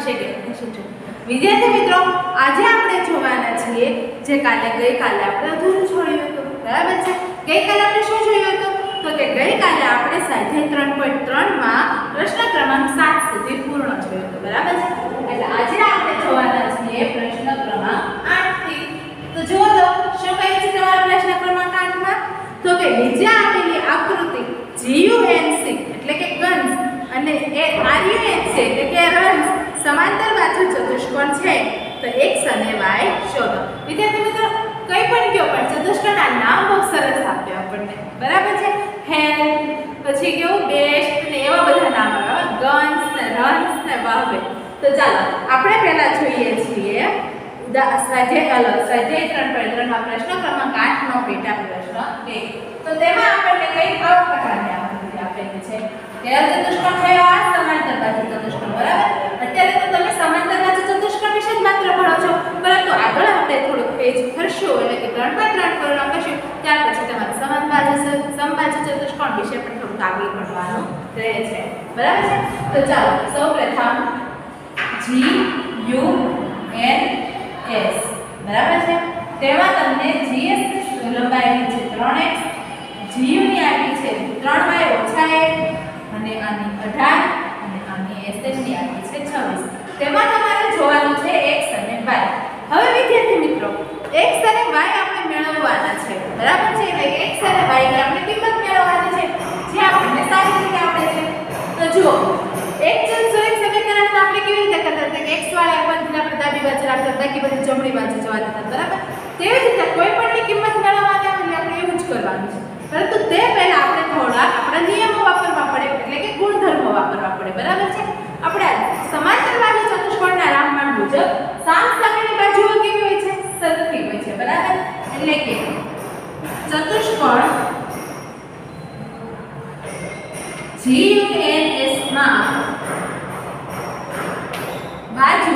વિશે શીખશું। વિદ્યાર્થી મિત્રો, આજે આપણે જોવાના છીએ જે ગઈકાલે આપણે અધૂરું છોડ્યું હતું, બરાબર છે। ગઈકાલે આપણે શું જોયું હતું? તો કે ગઈકાલે આપણે સ્વાધ્યાય 3.3 માં પ્રશ્ન ક્રમાંક 7 સુધી પૂર્ણ જોયું હતું, બરાબર છે। એટલે આજે આપણે જોવાના છીએ પ્રશ્ન ક્રમાંક 8 થી। તો જુઓ તો શું કહે છે તમારા પ્રશ્ન ક્રમાંક 8 માં? તો કે નીચે આપેલી આકૃતિ GUNC એટલે કે ગન્સ અને RUNC એટલે કે રન્સ સમાંતર બાજુ ચતુષ્કોણ છે, તો x અને y શોધો। વિદ્યાર્થી મિત્રો, કઈ પણ કયો પણ ચતુષ્કોણના નામ બહુ સરસ આપ્યા આપણને, બરાબર છે। હેલ્પ, પછી કેવું બેસ્ટ ને એવા બધા નામ આવે, ગન્સ ને રન્સ ને વાવે। તો ચાલો આપણે પહેલા જોઈએ છીએ સ્વાધ્યાય 3.3 માં પ્રશ્ન ક્રમાંક 8 નો પેટા પ્રશ્ન 1। તો તેમાં આપણને કઈ પ્રકારની આકૃતિ આપેલી છે? કે ચતુષ્કોણ છે આ સમાંતર બાજુ ચતુષ્કોણ, બરાબર। અત્યારે તો તમે સમાંતર બાજુ ચતુષ્કોણ વિશે જ માત્ર ભણો છો, પરંતુ આગળ આપણે થોડુંક પેજ ફરશું એટલે કે 3.3 પૂર્ણ કરશું, ત્યાર પછી તમારે સમબાજુ ચતુષ્કોણ વિશે પણ થોડુંક આગળ ભણવાનું રહે છે, બરાબર છે। તો ચાલો સૌપ્રથમ GUNS, બરાબર છે। તેમાં તમને GS ની લંબાઈ છે 3x, GU ની આપી છે 3y ઓછા 1 અને આની 18 અને આની SN ની આપી છે 26। તેમાં તમારે જોવાનું છે x અને y। હવે વિદ્યાર્થી મિત્રો, x અને y આપણે મેળવવાના છે, બરાબર છે। એટલે x અને y ની આપણે કિંમત મેળવવાની છે, જે આપણને સારી રીતે આવડે છે। તો જુઓ, એક સમીકરણમાં આપણે કેવી રીતે કરતા હતા કે x વાળા પદને આપણે ડાબી બાજુ રાખતા, બાકી બધું જમણી બાજુ જવા દેતા, બરાબર। તેવી જ રીતે કોઈ પણની કિંમત મેળવવાની હોય એટલે આપણે એવું જ કરવાનું છે, પરંતુ તે પહેલા આપણે થોડા આપણા નિયમો વાપરવા પડે, એટલે કે ગુણધર્મો વાપરવા પડે, બરાબર છે। આપણે સમાંતર બાજુ ચતુષ્કોણના રામબાણ મુજબ સામસામેની બાજુઓ કેવી હોય છે? સરખી હોય છે, બરાબર। એટલે કે ચતુષ્કોણ GUNS માં બાજુ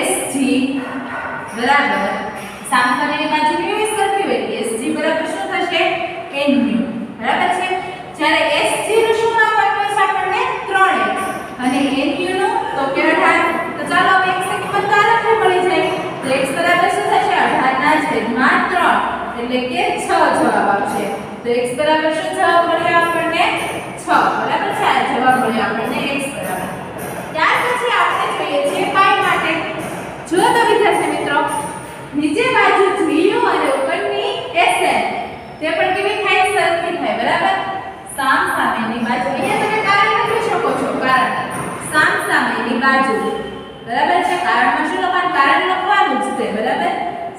SG બરાબર સામસામેની બાજુ કેવી સરખી હોય? SG બરાબર શું થશે? NU, બરાબર છે। જ્યારે SG નું શું નામ આપ્યું છે આપણને? 3x અને NU નું તો કે 18। તો ચાલો હવે x ની કિંમત તો આરામથી મળી જાય। તો x બરાબર શું થશે? 18/3 એટલે કે 6 જવાબ આવશે। તો x બરાબર શું જવાબ મળ્યો આપણને? 6, બરાબર છે। આ જવાબ મળ્યો આપણને x બરાબર। ત્યાર પછી આપણે જોઈએ છીએ y માટે। જો તો વિદ્યાર્થી મિત્રો, નીચે બાજુ GU અને ઉપરની SN તે પણ કેવી થાય? સરખી થાય, બરાબર। સામસામેની બાજુ અહીંયા તમે કારણ લખી શકો છો, કારણ સામસામેની બાજુ, બરાબર છે। કારણમાં શું લખવાનું? કારણ લખવાનું જ છે, બરાબર।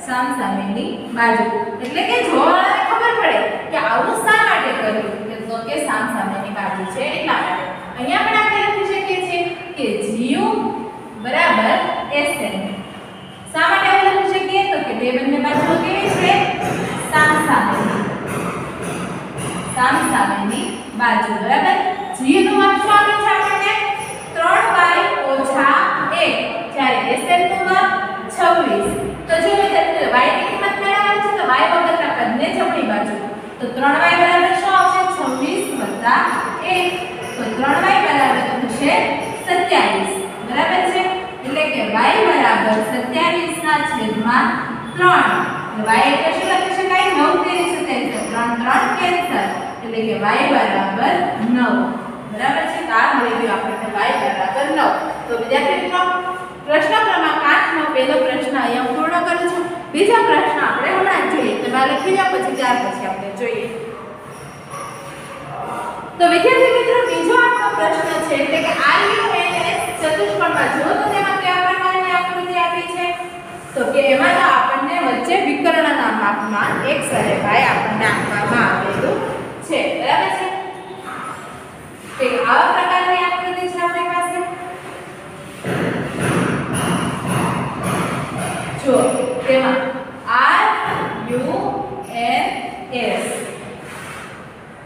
સામસામેની બાજુ એટલે કે જોવાને ખબર પડે કે આવું શા માટે કર્યું, તો કે સામસામેની બાજુ છે એટલા માટે। અહીંયા પણ આપણે લખી શકીએ છીએ કે GU બરાબર SN। શા માટે આવું લખી શકીએ? તો કે બે બંને બાજુઓ કેવી છે? સામસામેની બાજુ, બરાબર। GU નું માપ શું આપ્યું છે આપણને? 3y ઓછા 1, જ્યારે SN નું માપ 26। તો જો વિદ્યાર્થીઓ y ની કિંમત મેળવવાની છે તો y વગરના પદને જમણી બાજુ, તો 3y બરાબર શું આવશે? 26 + 1, તો 3y બરાબર થશે 27, બરાબર છે। એટલે કે y બરાબર 27/3। y એટલે શું લખી શકાય? 9 તેરી 27, 3 કેન્સલ એટલે કે y બરાબર 9, બરાબર છે। તો આ મળી ગયું આપણને y બરાબર 9। તો વિદ્યાર્થી મિત્રો, પ્રશ્ન ક્રમાંક 8 નો પહેલો પ્રશ્ન અહીંયા પૂર્ણ કરું છું। બીજો પ્રશ્ન આપણે હમણાં જ જોઈએ, તમે લખી લો પછી ત્યાર પછી આપણે જોઈએ। તો વિદ્યાર્થી મિત્રો, બીજો આપણો પ્રશ્ન છે એટલે કે RUNS ચતુષ્કોણમાં જો તો તેમાં કયા પ્રકારની આકૃતિ આપી છે? તો કે એમાં તો આપણને વચ્ચે વિકર્ણના માપમાં x અને y આપણને આપવામાં આવેલું છે, બરાબર છે। કે આવા પ્રકારની આકૃતિ છે આપણી પાસે। જો તેમાં RUNS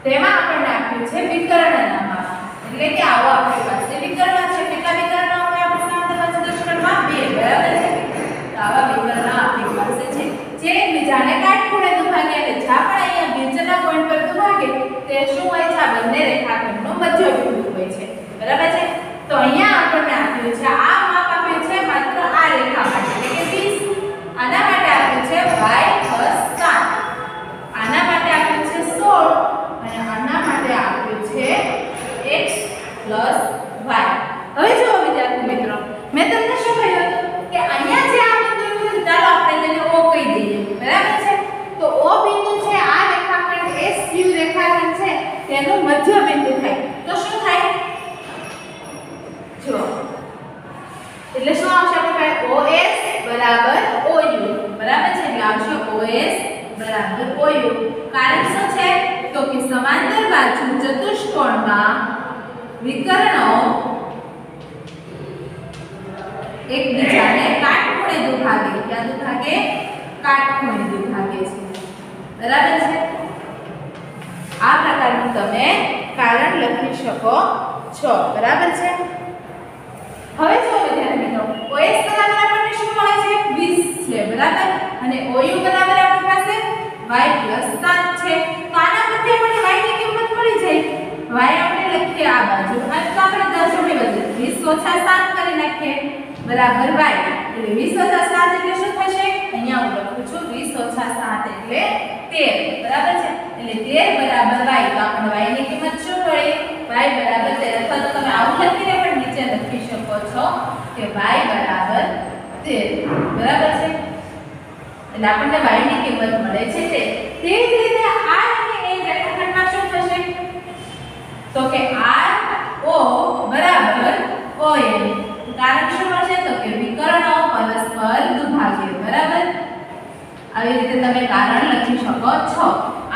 તેમાં આપણને આપ્યું છે વિકર્ણના માપ, એટલે કે આવો આપણી પાસે વિકર્ણ છે। કેટલા વિકર્ણ હોય આપણી સમાંતર બાજુ ચતુષ્કોણમાં? 2, બરાબર છે। તો આવા વિકર્ણ આપણી પાસે છે જે એકબીજાને કાટખૂણે દુભાગે, અને જ્યાં પણ અહીંયા બીજના પોઈન્ટ પર દુભાગે તે શું હોય છે? આ બંને રેખાખંડનું મધ્યબિંદુ મધ્ય બિંદુ થાય તો શું થાય જો એટલે શું આવશે આપણે OS બરાબર OU બરાબર છે એટલે આવશે OS બરાબર OU કારણ શું છે તો કે સમાંતર બાજુ ચતુષ્કોણમાં વિકર્ણો એકબીજાને કાટખૂણે દુભાગે ક્યાં દુભાગે કાટખૂણે દુભાગે છે બરાબર છે આ પ્રકારનું તમે કારણ લખી શકો છો બરાબર છે હવે જો વિદ્યાર્થી મિત્રો OS બરાબર આપણને શું મળે છે 20 છે બરાબર અને OU બરાબર આપણી પાસે y + 7 છે તો આના પરથી આપણને y ની કિંમત મળી જાય y આપણે લખીએ આ બાજુ અને તો આપણે 10 જોડે બદલે 20 - 7 કરી નાખીએ બરાબર y એટલે 20 - 7 એટલે શું થશે અહીંયા હું લખું છું 20 - 7 એટલે 13 બરાબર છે એટલે 13 બરાબર y તો આપણે y ની કિંમત શું મળી y બરાબર 13 અથવા તો તમે આવું લખીને પણ નીચે લખી શકો છો કે y બરાબર 13 બરાબર છે એટલે આપણને y ની કિંમત મળે છે તે જ રીતે r અને a રેખાખંડમાં શું થશે તો કે r o બરાબર OL કારણ શું મળશે તો કે વિકર્ણો પરસ્પર દુભાગે બરાબર આવી રીતે તમે કારણ લખી શકો છો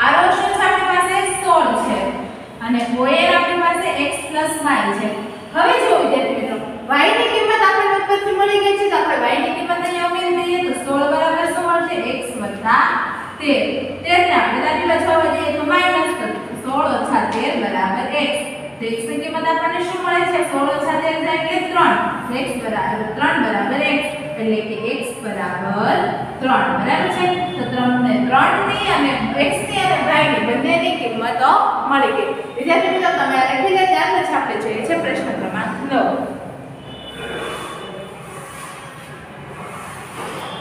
r o શું છે આપણી પાસે 16 છે અને OL આપણી પાસે x + y છે હવે જો વિદ્યાર્થી મિત્રો y ની કિંમત આપણને ઉપરથી મળી ગઈ છે તો આપણે y ની કિંમત અહીંયા ઉમેરી દઈએ તો 16 બરાબર શું મળશે x + 13 13 ને આપણે દાખલા બાજુ જઈએ તો માઈનસ કરીશું 16 - 13 બરાબર x તો x ની કિંમત આપણને શું મળે છે 16 - 13 જાય એટલે 3 x બરાબર 3 બરાબર x એટલે કે x બરાબર 3 બરાબર છે તો 3 ને 3 ની અને x ની અને y ની બંનેની કિંમતો મળી ગઈ વિદ્યાર્થી મિત્રો તમે આ લખી લે ત્યાર પછી આપણે જોઈએ છે પ્રશ્ન ક્રમાંક 9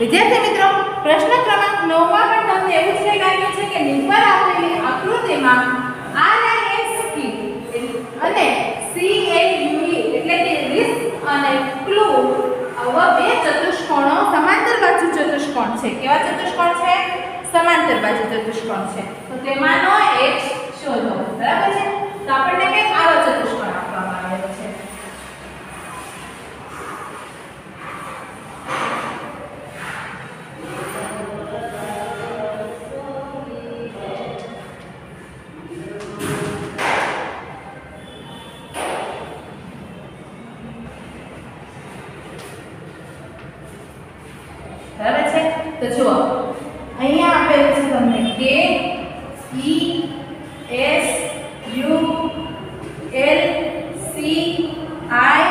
વિદ્યાર્થી મિત્રો પ્રશ્ન ક્રમાંક 9 માં પણ તમને એવું જ કંઈક આપ્યું છે કે નીચે આપેલી આકૃતિમાં r અને x અને CLUE એટલે કે રિસ્ક અને ક્લુ આવા બે ચતુષ્કોણો સમાંતર બાજુ ચતુષ્કોણ છે કેવા ચતુષ્કોણ છે સમાંતર બાજુ ચતુષ્કોણ છે તો તેમાંનો એક શોધો બરાબર છે તો આપણને કંઈક આવો ચતુષ્કોણ આપવામાં આવેલો છે બરાબર છે તો જુઓ અહીંયા આપેલ છે તમને K E S U L C I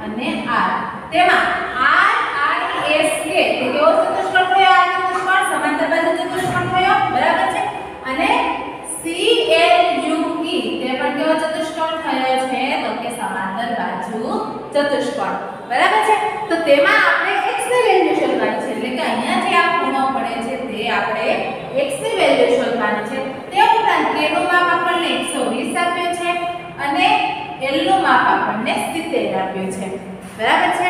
અને R તેમાં R I S K તે કેવો ચતુષ્કોણ થયો આ ચતુષ્કોણ સમાંતર બાજુ ચતુષ્કોણ થયો બરાબર છે અને C L U E તે પણ કેવો ચતુષ્કોણ થયો છે તો કે સમાંતર બાજુ ચતુષ્કોણ બરાબર છે તો તેમાં આપણે x ની વેલ્યુ શોધવાની છે એટલે કે અહીંયા જે આ ખૂણો પડે છે તે આપણે x ની વેલ્યુ શોધવાની છે તે ઉપરાંત k નું માપ આપણને 120 આપ્યું છે અને l નું માપ આપણને 70 આપ્યું છે બરાબર છે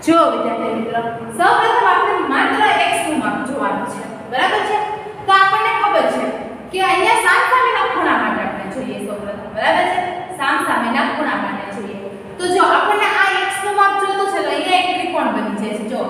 જો વિદ્યાર્થી મિત્રો સૌપ્રથમ આપણે માત્ર x નું માપ જોવાનું છે બરાબર છે તો આપણને ખબર છે કે અહીંયા સામસામેના ખૂણા માટે આપણે જોઈએ સૌપ્રથમ બરાબર છે સામસામેના ખૂણા માટે જોઈએ તો જો આપણને આ x નું માપ જોતો છે તો અહીંયા એક ત્રિકોણ બની જાય છે જો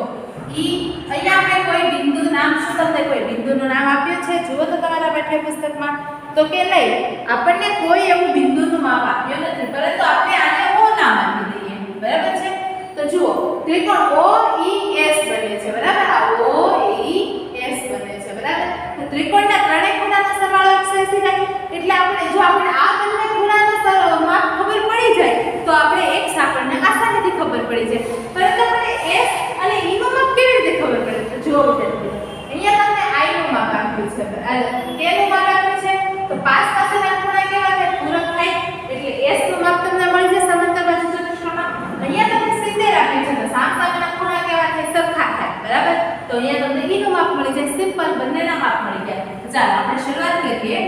અહીંયા આપણે કોઈ બિંદુ નામ શું તમને કોઈ બિંદુનું નામ આપ્યું છે જુઓ તો તમારા પાઠ્યપુસ્તકમાં તો કે નહીં આપણને કોઈ એવું બિંદુનું માપ આપ્યું નથી પરંતુ આપણે આને O નામ આપી દઈએ બરાબર છે તો જુઓ ત્રિકોણ OES બને છે બરાબર આ OES બને છે બરાબર તો ત્રિકોણના ત્રણેય ખૂણાનો સરવાળો 180 થાય એટલે આપણે જો આપણે આ બંને ખૂણાનો માપ ખબર પડી જાય તો આપણે x આપણને આસાનીથી ખબર પડી જાય પરંતુ આપણે s અને e નું માપ કેવી રીતે ખબર પડે તો જો અહીંયા તમને i નું માપ આપ્યું છે k નું માપ આપ્યું છે તો પાસ પાસેના ખૂણા કેવા છે પૂરક થાય એટલે s નું માપ તમને મળી જશે સમાંતર બાજુ ચતુષ્કોણમાં અહીંયા તમને 70 આપ્યું છે તો સામસામેના ખૂણા કેવા છે સરખા થાય બરાબર તો અહીંયા તમને e નું માપ મળી જાય સિમ્પલ બંનેના માપ મળી ગયા ચાલો આપણે શરૂઆત કરીએ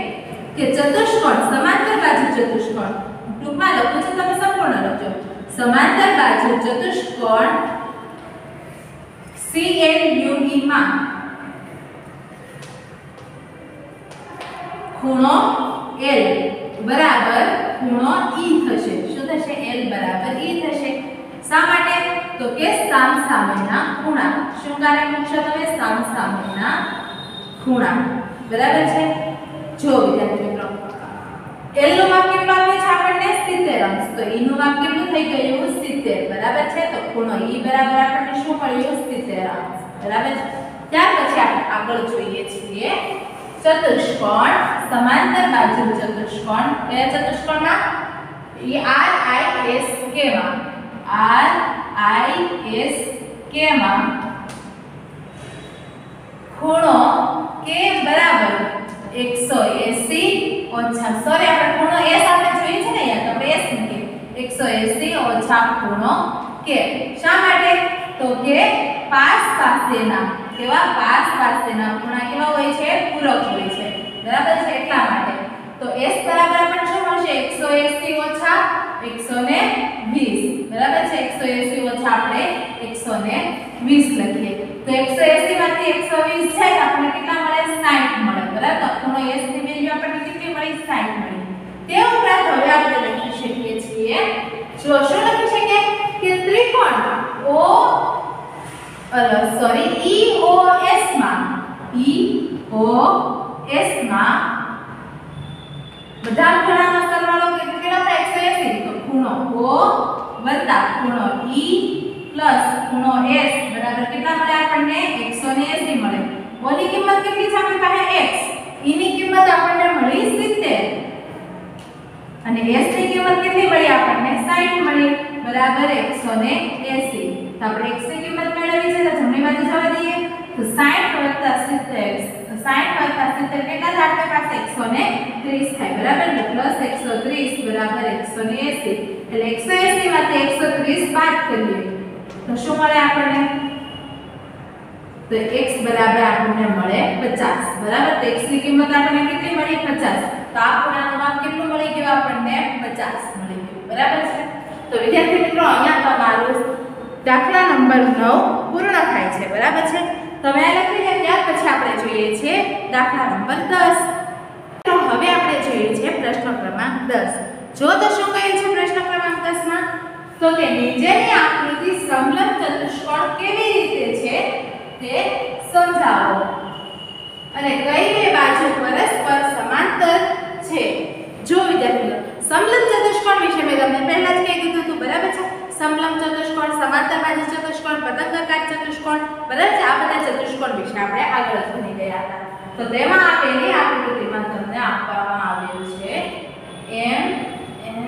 કે ચતુષ્કોણ સમાંતર બાજુ ચતુષ્કોણ ટૂંકમાં લખું છું તમે સંપૂર્ણ લખજો સમાંતર બાજુ ચતુષ્કોણ CLUE માં ખૂણો L બરાબર ખૂણો ઈ થશે. શું થશે? L બરાબર ઈ થશે. શા માટે? તો કે સામસામેના ખૂણા. શું કાર્ય મૂકશો તમે? સામસામેના ખૂણા. બરાબર છે? જો વિદ્યાર્થી મિત્રો L નું માપ કેટલું આપ્યું છે આપણને? 70 અંશ. તો E નું માપ કેટલું થઈ ગયું? 70. બરાબર છે? તો ખૂણો E બરાબર આપણને શું મળ્યું? 70 અંશ. બરાબર છે? ત્યાર પછી આપણે આગળ જોઈએ છીએ ચતુષ્કોણ, સમાંતર બાજુ ચતુષ્કોણ. કયા ચતુષ્કોણમાં? RISK માં. RISK માં ખૂણો K બરાબર 180 ઓછા, સોરી આપણે ખૂણો S આપણે જોઈએ છે ને અહીંયા, તો આપણે S મૂકીએ. 180 ઓછા ખૂણો K. શા માટે? તો કે પાસ પાસેના, કેવા? પાસ પાસેના ખૂણા કેવા હોય છે? પૂરક હોય છે. બરાબર છે? એટલા માટે. તો S બરાબર આપણને શું મળશે? 180 ઓછા 120. બરાબર છે? 180 ઓછા આપણે 120 લખીએ. તો 180 માંથી 120 જાય તો આપણને કેટલા મળે? 60 મળે. બરાબર? તો ખૂણો S ની વેલ્યુ આપણને કેટલી મળી? 60 મળી. તે ઉપરાંત હવે આપણે લખી શકીએ છીએ, જો શું લખી શકીએ કે ત્રિકોણ EOS માં બધા ખૂણાનો સરવાળો કેટલો થાય? 180. તો ખૂણો O વત્તા ખૂણો E પ્લસ ખૂણો S બરાબર કેટલા મળે આપણને? 180 મળે. O ની કિંમત કેટલી છે આપણી પાસે? x. E ની કિંમત આપણને મળી 70 અને S ની કિંમત કેટલી મળી આપણને? 60 મળી. બરાબર 180. તો આપણે x ની કિંમત મેળવી છે તો જમણી બાજુ જવા દઈએ. તો 60 + 70 કેટલા થાય આપણી પાસે? 130 થાય. બરાબર? પ્લસ 130 બરાબર 180. એટલે 180 માંથી 130 બાદ કરીએ તો શું મળે આપણને? તો x બરાબર આપણને મળે 50. બરાબર? તો x ની કિંમત આપણને કેટલી મળી? 50. તો આ ખૂણાનું માપ કેટલું મળી ગયું આપણને? 50 મળી ગયું. બરાબર છે? તો વિદ્યાર્થી મિત્રો અહીંયા તમારું દાખલા નંબર 9 પૂર્ણ થાય છે. બરાબર છે? તમે આ લખી લો. ત્યાર પછી આપણે જોઈએ છીએ દાખલા નંબર 10. તો હવે આપણે જોઈએ છીએ પ્રશ્ન ક્રમાંક 10. જો તો શું કહ્યું છે પ્રશ્ન ક્રમાંક 10 માં? તો કે નીચેની આકૃતિ સમલંબ ચતુષ્કોણ કેવી રીતે છે તે સમજાવો અને કઈ બે બાજુ પરસ્પર સમાંતર છે. જો વિદ્યાર્થીઓ સમલંબ ચતુષ્કોણ વિશે મેં તમને પહેલા જ કહી દીધું હતું. બરાબર છે? સમલંબ ચતુષ્કોણ, સમાંતર બાજુ ચતુષ્કોણ, પતંગાકાર ચતુષ્કોણ, બરાબર છે? આ બધા ચતુષ્કોણ વિશે આપણે આગળ જ ભણી ગયા હતા. તો તેમાં આપેલી આકૃતિમાં તમને આપવામાં આવ્યું છે M N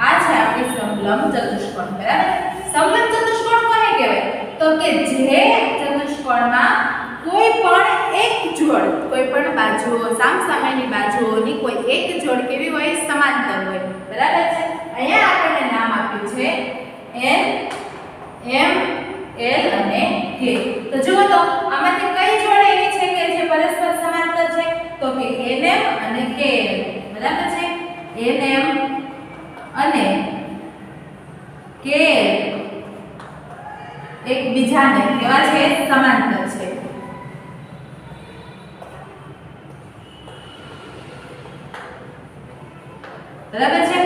આ છે આપણી સમલંબ ચતુષ્કોણ. બરાબર? સમલંબ ચતુષ્કોણ કોને કહેવાય? તો કે જે ચતુષ્કોણમાં કોઈ પણ એક જોડ, કોઈ પણ બાજુઓ, સામસામેની બાજુઓની કોઈ એક જોડ કેવી હોય? સમાંતર હોય. બરાબર છે? અહીંયા આપણને નામ આપ્યું છે N M L અને K. તો જુઓ તો આમાંથી કઈ જોડ એવી છે કે જે પરસ્પર સમાંતર છે? તો કે NM અને KL. બરાબર છે? NM અને KL એકબીજાને કેવા છે? સમાંતર છે. બરાબર છે?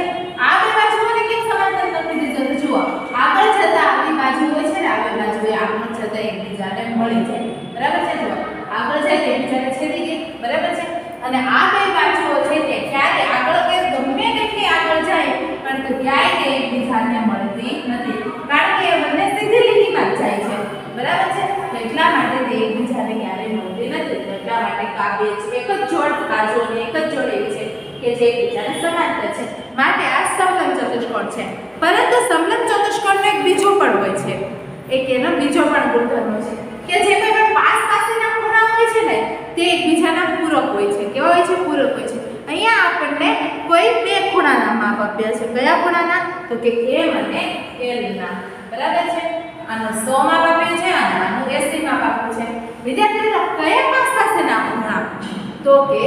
આ બે બાજુઓને કેમ સમાંતર કરી દીધું? તો જુઓ આગળ જતા આવી બાજુ હોય છે ને, આ બે બાજુએ આગળ જતા એકબીજાને મળી જાય. બરાબર છે? જુઓ આગળ જાય તો એકબીજાને છેદી ગઈ. બરાબર છે? અને આ બે બાજુઓ છે તે ક્યારે આગળ કે ગમે તેટલી આગળ જાય પરંતુ ક્યાંય તે એકબીજાને મળતી નથી, કારણ કે એ બંને સીધી લીટીમાં જ જાય છે. બરાબર છે? તો એટલા માટે તે એકબીજાને ક્યારેય મળતી નથી. એટલા માટે કાવ્ય એક જ જોડ બાજુ અને એક જ જોડ એવી છે કે જે એકબીજાને સમાંતર છે. માટે આ સમલંબ ચતુષ્કોણ છે. પરંતુ સમલંબ ચતુષ્કોણનો એક બીજો પણ હોય છે, એક એનો બીજો પણ ગુણધર્મ છે કે જે કોઈ પણ પાસના ખૂણા હોય છે ને તે એકબીજાના પૂરક હોય છે. કેવા હોય છે? પૂરક હોય છે. અહીંયા આપણને કોઈ બે ખૂણાના માપ આપ્યા છે. કયા ખૂણાના? તો કે M અને L ના. બરાબર છે? આનો 100 માપ આપ્યું છે અને આનું 80 માપ આપ્યું છે. વિદ્યાર્થીઓ કયા પાસના ખૂણા? તો કે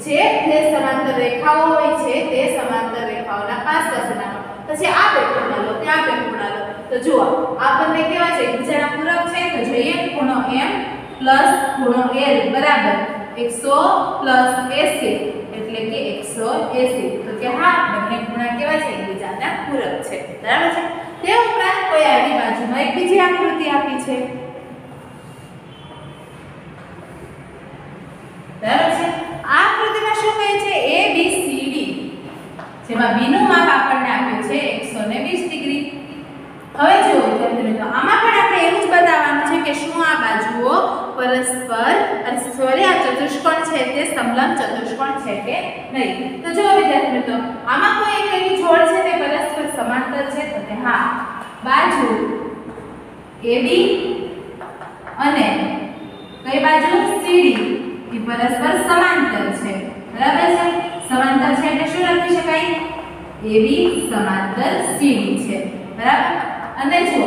જે બે સમાંતર રેખાઓ હોય છે તે સમાંતર રેખાઓના પાસના. પછી આ બે ખૂણા લો, ત્યાં બે ખૂણા લો. તો જુઓ આ બંને કેવા છે? એકબીજાના પૂરક છે. તો જોઈએ ખૂણો M પ્લસ ખૂણો L બરાબર 100 પ્લસ 80 એટલે કે 180. તો કે હા બંને ખૂણા કેવા છે એકબીજાના પૂરક છે. બરાબર છે. તે ઉપરાંત કોઈ આવી બાજુમાં એક બીજી આકૃતિ આપી છે. બરાબર છે. આ આકૃતિમાં શું કહે છે ABCD, જેમાં B નું માપ આપણને આપ્યું છે 120 ડિગ્રી. હવે જો વિદ્યાર્થી મિત્રો આમાં પણ આપણે એવું જ બતાવવાનું છે કે શું આ બાજુઓ પરસ્પર સોરી આ ચતુષ્કોણ છે તે સમલંબ ચતુષ્કોણ છે કે નહીં. તો જો વિદ્યાર્થી મિત્રો આમાં કોઈ એક એવી જોડ છે તે પરસ્પર સમાંતર છે. તો કે હા બાજુ AB અને કઈ બાજુ CD એ પરસ્પર સમાંતર છે. બરાબર છે. સમાંતર છે એટલે શું લખી શકાય AB સમાંતર CD છે. બરાબર. અને જો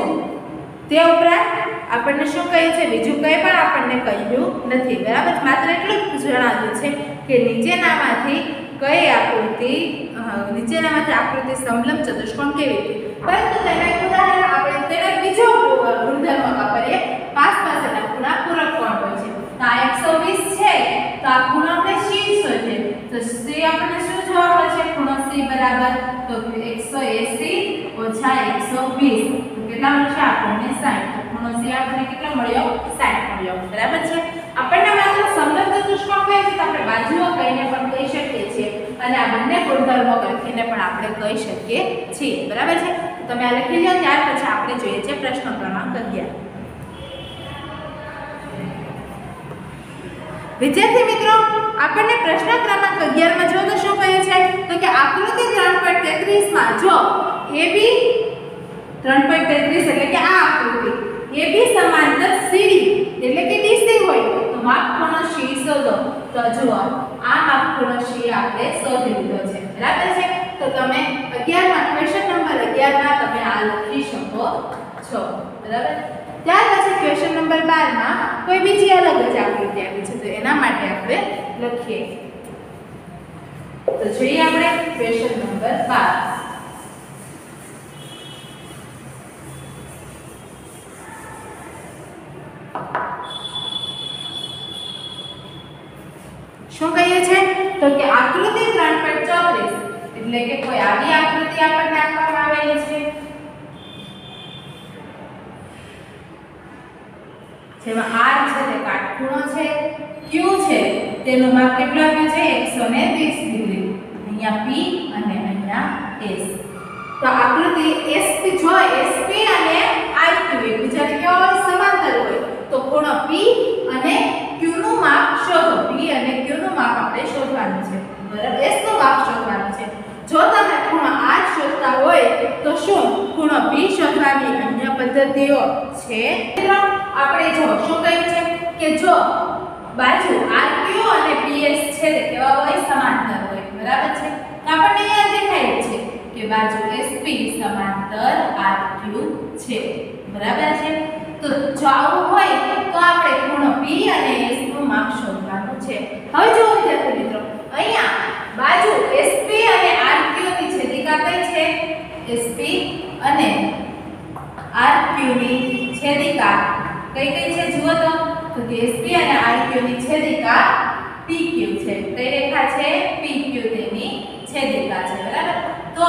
તે ઉપરાંત આપણને શું કહ્યું છે બીજું કંઈ પણ આપણને કહ્યું નથી. બરાબર. માત્ર એટલું જ જણાવ્યું છે કે નીચેનામાંથી આકૃતિ સમલંબ ચતુષ્કોણ કેવી રીતે. પરંતુ તેના એક ઉદાહરણ આપણે તેના બીજો ગુણધર્મ વાપરીએ. પાસ પાસેના ખૂણા પૂરક કોણ હોય છે. તો આ 120 છે તો આ ખૂણો આપણે C શોધીએ તો C આપણને શું જોવા મળશે ખૂણો C બરાબર તો 180 ઓછા 120 તો કેટલા મળશે આપણને 60. ખૂણો C આપણને કેટલો મળ્યો 60 મળ્યો. બરાબર છે. આપણને માત્ર સમલંબ ચતુષ્કોણ કહે છે તો આપણે બાજુઓ કહીને પણ કહી શકીએ છીએ અને આ બંને ગુણધર્મો લખીને પણ આપણે કહી શકીએ છીએ. બરાબર છે. તો તમે આ લખી લો. ત્યાર પછી આપણે જોઈએ છે પ્રશ્ન ક્રમાંક 11. વિદ્યાર્થી મિત્રો આપણને પ્રશ્ન ક્રમાંક 11 માં જો તો શું કહ્યું છે તો કે આકૃતિ 3.33 માં જો AB 3.33 એટલે કે આ આકૃતિ AB સમાંતર CD એટલે કે DC હોય તો માપ ખૂણો C શોધો. તો જુઓ આ માપ ખૂણો C આપણે શોધી લીધો છે. બરાબર છે. તો તમે 11 માં ક્વેશ્ચન નંબર 11 માં તમે આ લખી શકો છો. બરાબર. ત્યાર પછી ક્વેશ્ચન નંબર 12 માં કોઈ બીજી અલગ જ આકૃતિ આપી છે તો એના માટે આપણે લખીએ. તો જોઈએ આપણે ક્વેશ્ચન નંબર 12. શું કહીએ છે તો કે આકૃતિ 3.34 એટલે કે કોઈ આવી આકૃતિ આપણને આપવામાં આવેલી છે જેમાં R છે તે કાટખૂણો છે, Q છે તેનું માપ કેટલું આપ્યું છે 130 ડિગ્રી, અહીંયા P અને અહીંયા S. તો આકૃતિ SP જો SP અને IQ એકબીજાને કેવા હોય સમાંતર હોય તો ખૂણો P અને Q નું માપ શોધો. P અને Q નું માપ આપણે શોધવાનું છે. બરાબર. S નું માપ શોધવાનું છે. જો તમે ખૂણો R શોધતા હોય તો શું ખૂણો P શોધવાની અન્ય પદ્ધતિઓ છે? આપણે જો શું કહ્યું છે કે જો બાજુ RQ અને PS છે તે કેવા હોય સમાંતર હોય. બરાબર છે. તો આપણને અહીંયા દેખાય છે કે બાજુ SP સમાંતર RQ છે. બરાબર છે. તો જો આવું હોય તો આપણે ખૂણો P અને S નું માપ શોધવાનું છે. હવે જો વિદ્યાર્થી મિત્રો અહીંયા બાજુ SP અને RQ ની છેદિકા કઈ છે? SP અને RQ ની છેદિકા કઈ છે જુઓ તો કે SP અને RQ ની છેદિકા PQ છે. કઈ રેખા છે? PQ તેની છેદિકા છે. બરાબર. તો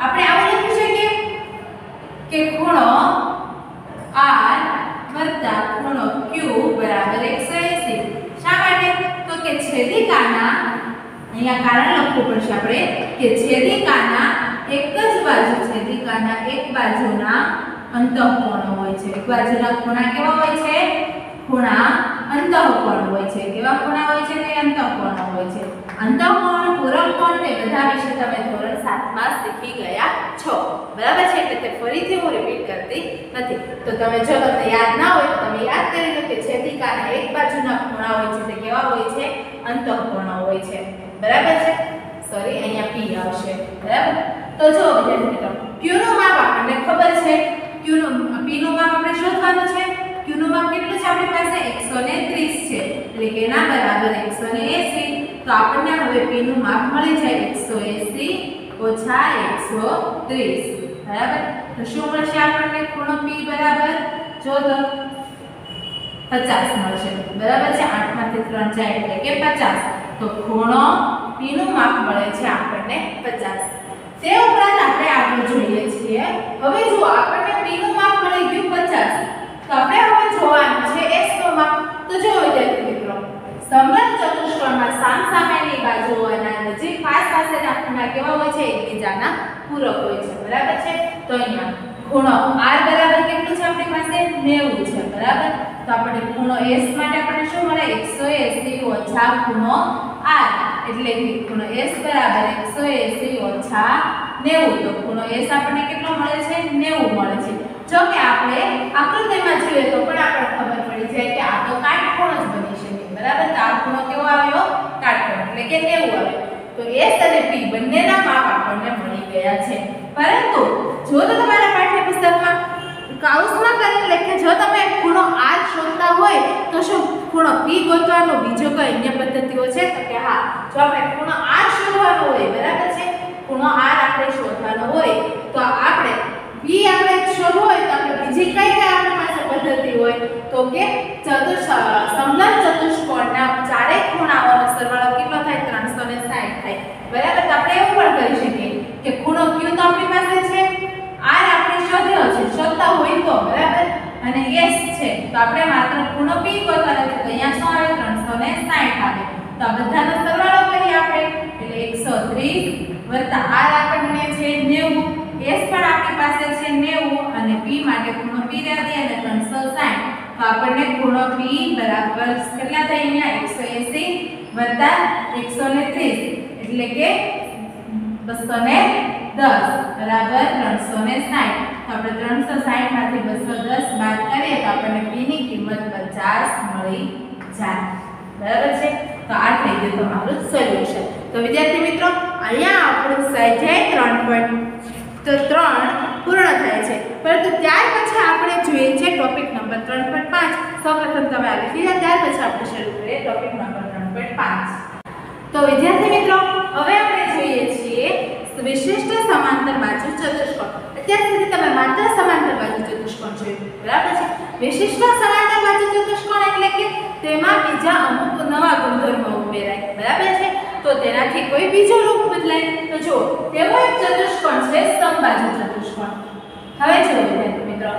આપણે આવું લખી શકીએ કે ખૂણો R વત્તા ખૂણો Q બરાબર 180. શા માટે? તો કે છેદિકાના અહીંયા કારણ લખવું પડશે આપણે કે છેદિકાના એક જ બાજુ છેદિકાના એક બાજુના અંતઃકોણ હોય છે. એક બાજુના ખૂણા કેવા હોય છે? ખૂણા અંતઃકોણ હોય છે. કેવા ખૂણા હોય છે? તે અંતઃકોણ હોય છે. અંતઃકોણ, પૂરક કોણ તે બધા વિશે તમે ધોરણ 7 માં શીખી ગયા છો. બરાબર છે. એટલે તે ફરીથી હું રિપીટ કરતી નથી. તો તમે જો તમને યાદ ના હોય તો તમે યાદ કરી લો કે છેદિકાના એક બાજુના ખૂણા હોય છે તે કેવા હોય છે? અંતઃકોણ હોય છે. બરાબર છે. સોરી અહીંયા P આવશે. બરાબર. તો જો વિદ્યાર્થી મિત્રો Q નું માપ આપણને ખબર છે. P નું માપ આપણે શોધવાનું છે. Q નું માપ કેટલું છે આપણી પાસે? 130 છે. એટલે કે એના બરાબર 180. તો આપણને હવે P નું માપ મળી જાય 180 ઓછા 130. બરાબર. તો શું મળશે આપણને? ખૂણો P બરાબર જો તો 50 મળશે બરાબર છે 8 માંથી 3 જાય એટલે કે 50 તો ખૂણો P નું માપ મળે છે આપણને 50 તે ઉપરાંત આપણે આગળ જોઈએ છીએ હવે જો આપણને P નું માપ મળી ગયું 50 તો આપણે હવે જોવાનું છે S નું માપ તો જો વિદ્યાર્થી મિત્રો સમલંબ ચતુષ્કોણમાં સામસામેની બાજુઓના નજીક પાસેના ખૂણા કેવા હોય છે એકબીજાના પૂરક હોય છે બરાબર છે તો અહીંયા ખૂણો R બરાબર કેટલું છે આપણી પાસે 90 છે બરાબર તો આપણે ખૂણો S માટે આપણને શું મળે 180 ઓછા ખૂણો R એટલે કે ખૂણો S બરાબર 180 ઓછા 90 તો ખૂણો S આપણને કેટલો મળે છે 90 મળે છે જો કે આપણે આકૃતિમાં જોઈએ તો પણ આપણને ખબર પડી જાય કે આ તો કાટખૂણો જ બની શકે બરાબર તો આ ખૂણો કેવો આવ્યો કાટખૂણો એટલે કે 90 આવ્યો તો S અને P બંનેના માપ આપણને મળી ગયા છે પરંતુ જો તો તમારા પાઠ્યપુસ્તકમાં કાઉન્સમાં કરીને લખે જો તમે ખૂણો R શોધતા હોય તો શું ખૂણો P ગોતવાનો બીજો કોઈ અન્ય પદ્ધતિઓ છે તો કે હા જો આપણે ખૂણો R શોધવાનો હોય બરાબર છે ખૂણો R આપણે શોધવાનો હોય તો આપણે P આપણે શોધવો હોય તો આપણે બીજી કઈ આપણી પાસે પદ્ધતિ હોય તો કે સમલંબ ચતુષ્કોણના ચારેય ખૂણાઓનો સરવાળો કેટલો થાય 360 થાય બરાબર તો આપણે એવું પણ કરી શકીએ કે ખૂણો Q તો આપણી પાસે છે R આપણે શોધ્યો છે શોધતા હોય તો બરાબર અને S છે તો આપણે માત્ર ખૂણો P ગોતવાનો છે તો અહીંયા શું આવે 360 આવે તો આ બધાનો સરવાળો કરીએ આપણે એટલે 130 R આપણને છે 90 S પણ આપણી પાસે છે 90 અને P માટે ખૂણો P રાદી અને 360 તો આપણને ખૂણો P બરાબર કેટલા થાય અહીંયા 180 130 એટલે કે 210 બરાબર 360 તો આપણે 360 માંથી 210 બાદ કરીએ તો આપણને P ની કિંમત 50 મળી જાય બરાબર છે તો આ થઈ ગયું તમારું સોલ્યુશન તો વિદ્યાર્થી મિત્રો અહીંયા આપણું સ્વાધ્યાય 3 પૂર્ણ થાય છે પરંતુ ત્યાર પછી આપણે જોઈએ છે ટોપિક નંબર 3.5 સૌપ્રથમ તમે આ લખી લો ત્યાર પછી આપણે શરૂ કરીએ ટોપિક નંબર 3.5 તો વિદ્યાર્થી મિત્રો હવે આપણે જોઈએ છીએ વિશિષ્ટ સમાંતર બાજુ ચતુષ્કોણ અત્યાર સુધી તમે માત્ર સમાંતર બાજુ ચતુષ્કોણ જોયું બરાબર છે વિશિષ્ટ સમાંતર બાજુ ચતુષ્કોણ એટલે કે તેમાં બીજા અમુક નવા ગુણધર્મો ઉમેરાય બરાબર છે તો તેનાથી કોઈ બીજો રૂપ બદલાય તો જો તેવો એક ચતુષ્કોણ છે સમબાજુ ચતુષ્કોણ હવે જો વિદ્યાર્થી મિત્રો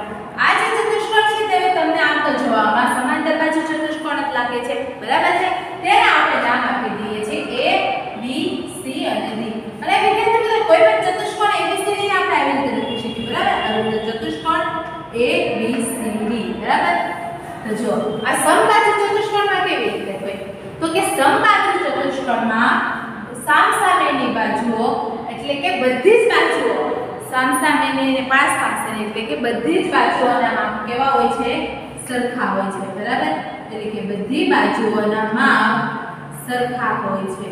આ જે ચતુષ્કોણ છે તે તમને આમ તો જોવામાં સમાંતર બાજુ ચતુષ્કોણ જ લાગે છે બરાબર છે તેને આપણે નામ આપી દઈએ છીએ A B C અને D અને વિદ્યાર્થી મિત્રો કોઈ પણ ચતુષ્કોણ ABCD ને આપણે આવી રીતે લખી શકીએ બરાબર આ ચતુષ્કોણ ABCD બરાબર તો જો આ સમબાજુ ચતુષ્કોણમાં કેવી રીતે હોય તો કે સમબાજુ ચતુષ્કોણમાં સામસામેની બાજુઓ એટલે કે બધી જ બાજુઓ સામસામેની અને પાસપાસની એટલે કે બધી જ બાજુઓના માપ કેવા હોય છે સરખા હોય છે બરાબર એટલે કે બધી બાજુઓના માપ સરખા હોય છે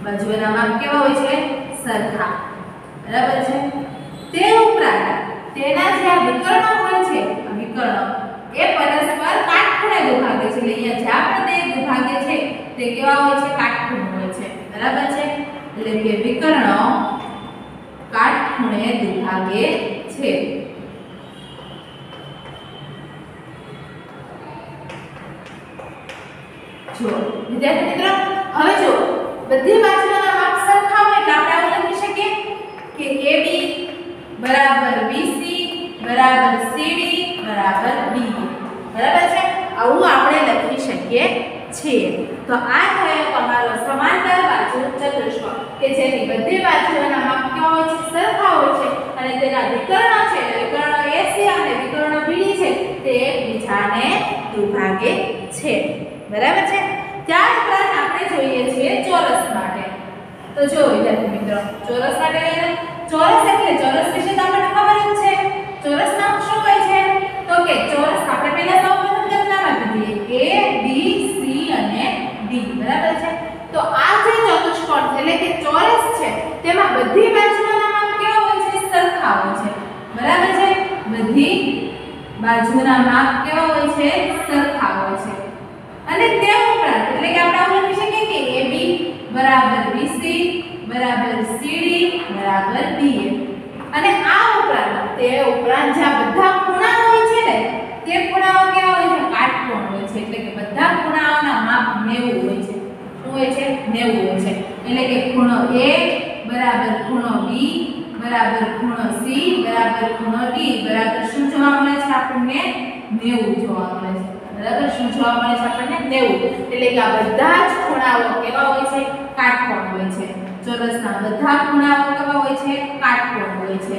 બાજુઓના માપ કેવા હોય છે સરખા બરાબર છે તે ઉપરાંત તેના જે આ વિકર્ણો હોય છે આ વિકર્ણો એ પરસ્પર કાટખૂણે દુભાગે છે એટલે અહીંયા જ્યાં પણ તે દુભાગે છે તે કેવા હોય છે કાટખૂણે હોય છે બરાબર છે એટલે કે વિકર્ણો કાટખૂણે દુભાગે છે જો વિદ્યાર્થી મિત્રો હવે જો બધી બાજુઓના માપ સરખા હોય એટલે આપણે આવું લખી શકીએ કે AB બરાબર BC બરાબર CD બરાબર DE બરાબર છે આવું આપણે લખી શકીએ છીએ તો આ થયો તમારો સમાંતર બાજુ ચતુષ્કોણ કે જેની બધી બાજુઓના માપ કેવા હોય છે સરખા હોય છે અને તેના વિકર્ણો છે વિકર્ણો AC અને વિકર્ણો BD છે તે એકબીજાને દુભાગે છે બરાબર છે ત્યાર ઉપરાંત આપણે જોઈએ છીએ ચોરસ માટે તો જો વિદ્યાર્થી મિત્રો ચોરસ માટે ચોરસ એટલે ચોરસ વિશે તો આપણને ખબર જ છે ચોરસમાં શું હોય છે તો કે ચોરસ આપણે પહેલા સૌપ્રથમ નામ આપી દઈએ A B C અને D બરાબર છે તો આ જે ચતુષ્કોણ છે એટલે કે ચોરસ છે તેમાં બધી બાજુઓના માપ કેવા હોય છે સરખા હોય છે બરાબર છે બધી બાજુના માપ કેવા હોય છે સરખા હોય છે અને તે ઉપરાંત એટલે કે આપણે આવું લખી શકીએ કે AB બરાબર BC બરાબર CD બરાબર DE અને આ ઉપરાંત તે ઉપરાંત જે બધા ખૂણાઓ હોય છે ને તે ખૂણાઓ કેવા હોય છે કાટકોણ હોય છે બધા ખૂણાઓના માપ 90 હોય છે. શું હોય છે? 90 હોય છે. એટલે કે ખૂણો A બરાબર ખૂણો B બરાબર ખૂણો C બરાબર ખૂણો D બરાબર શું જોવા મળે છે આપણને? 90 જોવા મળે છે. બરાબર શું જોવા મળે છે આપણને? 90. એટલે કે આ બધા જ ખૂણાઓ કેવા હોય છે? કાટકોણ હોય છે. ચોરસના બધા ખૂણાઓ કેવા હોય છે? કાટકોણ હોય છે.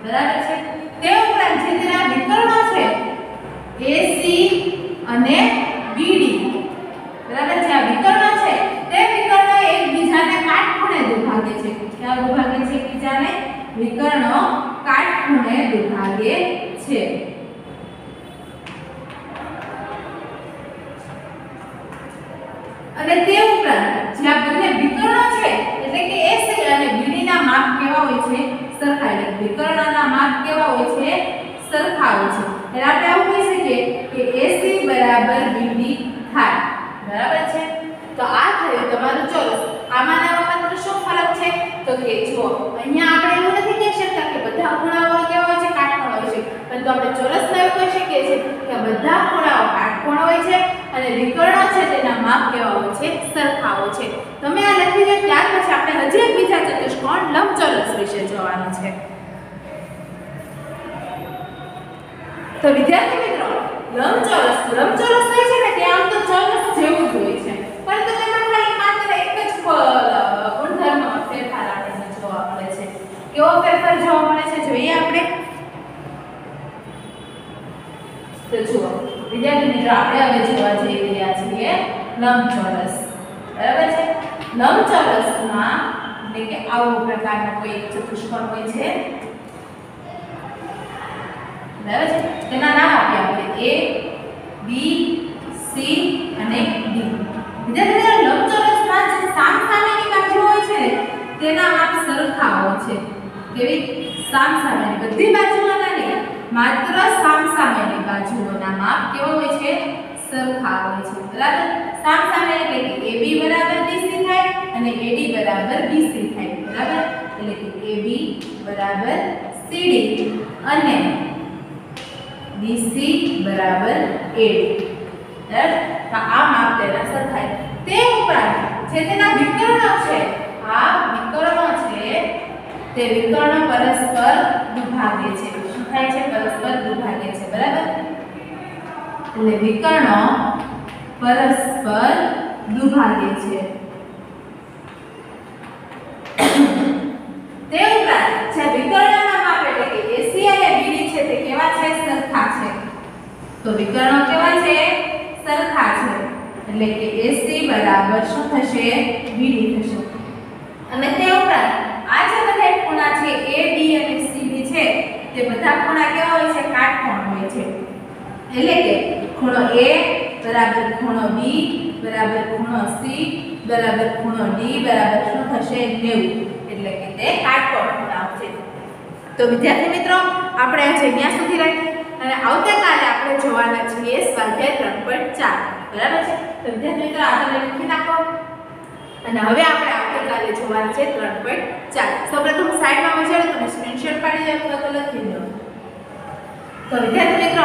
બરાબર છે. તે ઉપરાંત જે તેના વિકર્ણો છે AC અને BD, બરાબર છે, આ વિકર્ણો છે તે વિકર્ણો એકબીજાને કાટખૂણે દુભાગે છે. ક્યાં દુભાગે છે એકબીજાને? વિકર્ણો કાટખૂણે દુભાગે છે. અને તે ઉપરાંત જે આ બંને વિકર્ણો છે એટલે કે AC અને BD ના માપ કેવા હોય છે? સરખા. એટલે વિકર્ણના માપ કેવા હોય છે? સરખા હોય છે. એટલે આપણે આવું કહી શકીએ કે AC બરાબર BD થાય. બરાબર છે. તો આ થયું તમારું ચોરસ. આમાં માત્ર શું ફરક છે? તો કે જો અહીંયા આપણે એવું નથી કહી શકતા કે બધા ખૂણાઓ કેવા હોય છે? કાટકોણ હોય છે. પરંતુ આપણે ચોરસમાં એવું કહી શકીએ છીએ કે બધા ખૂણાઓ કાટકોણ હોય છે અને વિકર્ણો છે તેના માપ કેવા હોય છે? સરખા હોય છે. તમે આ લખી દો. ત્યાર પછી આપણે હજી એક બીજા ચતુષ્કોણ લંબચોરસ વિશે જોવાનું છે. તો વિદ્યાર્થી મિત્રો, લંબચોરસ હોય છે ને તે આમ તો ચોરસ જેવું જ હોય છે, પરંતુ તેમાં ખાલી માત્ર એક જ ગુણધર્મમાં ફેરફાર આપણને જોવા મળે છે. કેવો ફેરફાર જોવા મળે છે જોઈએ આપણે. તો જુઓ વિદ્યાર્થી મિત્રો, આપણે હવે જોવા જઈ રહ્યા છીએ લંબચોરસ. બરાબર છે. લંબચોરસમાં એટલે કે આવો પ્રકારનો કોઈ એક ચતુષ્કોણ હોય છે. બરાબર છે. તેના નામ આપીએ આપણે A, B, C અને D. વિદ્યાર્થી મિત્રો, લંબચોરસમાં જે સામસામેની બાજુ હોય છે તેના માપ સરખા હોય છે. કેવી? સામસામેની. બધી બાજુઓના નહીં, માત્ર સામસામેની બાજુઓના માપ કેવા હોય છે? સરખા હોય છે. બરાબર. સામસામે એટલે કે AB બરાબર BC થાય અને AD બરાબર BC થાય. બરાબર. એટલે કે AB બરાબર CD અને BC બરાબર AD. બરાબર. તો આ માપ તેના સરખાય. તે ઉપરાંત જે તેના વિકર્ણો છે, આ વિકર્ણો છે તે વિકર્ણો પરસ્પર દુભાગે છે. શું થાય છે? પરસ્પર દુભાગે છે. બરાબર. એટલે વિકર્ણો પરસ્પર દુભાગે છે. તે ઉપરાંત જે વિકર્ણોના માપ એટલે કે AC અને BD છે તે કેવા છે? સરખા છે. તો વિકર્ણો કેવા છે? સરખા છે. એટલે કે AC બરાબર શું થશે? BD થશે. અને તે ઉપરાંત આ જે બધા ખૂણા છે AD અને CD છે તે બધા ખૂણા કેવા હોય છે? કાટકોણ હોય છે. એટલે કે ખૂણો A બરાબર ખૂણો B બરાબર ખૂણો C બરાબર ખૂણો D બરાબર શું થશે? 90. એટલે કે તે કાટકોણ ખૂણાઓ છે. તો વિદ્યાર્થી મિત્રો, આપણે આજે અહીંયા સુધી રાખીએ અને આવતીકાલે આપણે જોવાના છીએ સ્વાધ્યાય 3.4. બરાબર છે. તો વિદ્યાર્થી મિત્રો, આ તમે લખી નાખો. અને હવે આપણે આવતીકાલે જોવાના છે 3.4. સૌપ્રથમ સાઈડમાં મજાડો, તમે સ્ક્રીનશોટ પાડી દો અથવા તો લખી દો. તો વિદ્યાર્થી મિત્રો,